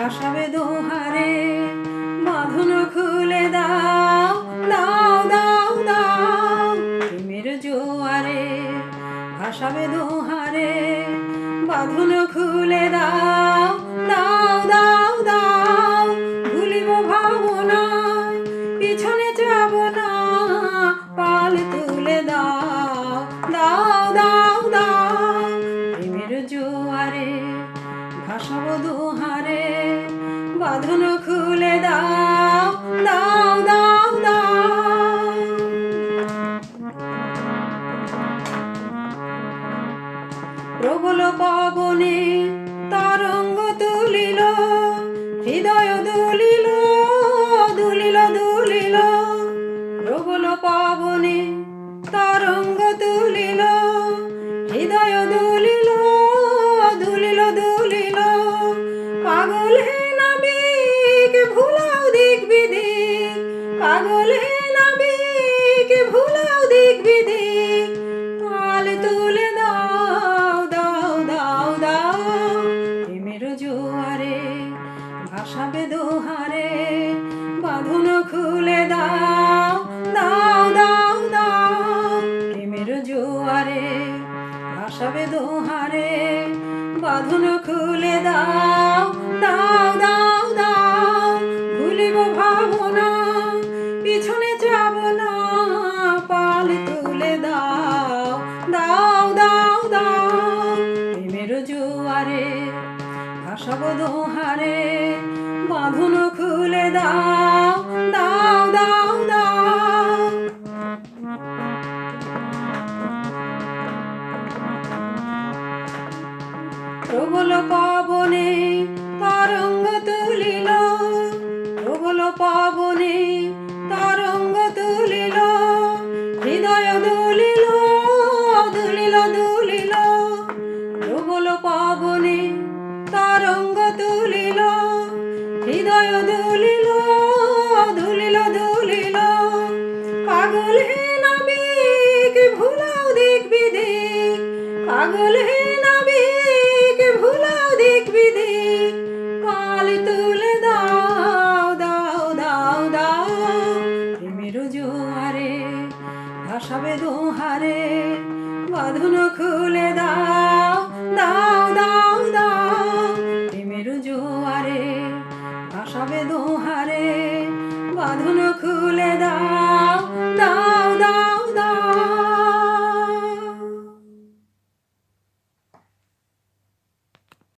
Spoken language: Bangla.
ভাসাবে দোহারে, বাঁধন খুলে দাও, দাও দাও দাও প্রেমের জোয়ারে। ভাসাবে দোহারে, বাঁধন খুলে দাও, দাও দাও দাও ভুলিব ভাবনা, পিছনে যাব না, পাল তুলে দাও, দাও দাও দাও প্রেমের জোয়ারে। ভাসাবো দোহারে, বাঁধন খুলে দাও, দাও দাও দাও। প্রবল পবনে তরঙ্গ তুলিল, হৃদয় দুলিল দুলিল দুলিল। প্রবল পবনে তরঙ্গ তুলিল, হৃদয় দুলিল দুলিল দুলিল। পাগল হে নাবিক ভুলাও দিক বিদিক, পাগল হে নাবিক ভুলাও দিক বিদিক। পাল তুলে দাও, দাও দাও দাও প্রেমের জোয়ারে। ভাসাবে দোহারে, বাঁধন খুলে দাও, দাও দাও দাও প্রেমের জোয়ারে। ভাসাবে দোহারে, বাঁধন খুলে দাও, দাও দাও দাও ভুলিব ভাবনা, পিছনে যাব না, পাল তুলে দাও, দাও দাও দাও প্রেমের জোয়ারে। ভাসাবো দোহারে, বাঁধন খুলে দাও, দাও দাও দাও। প্রবল পবনে তরঙ্গ তুলিল, প্রবল পবনে তরঙ্গ তুলিল, হৃদয় দুলিল দুলিল দুলিল। প্রবল পবনে তরঙ্গ তুলিল, হৃদয় দুলিল দুলিল দুলিল। পাগল হে নাবিক ভুলাও দিক বিদিক, পাগল হে নাবিক ভুলাও দিক বিদিক। পাল তুলে দাও, দাও দাও দাও প্রেমের জোয়ারে। ভাসাবে দোহারে, বাঁধন খুলে দাও।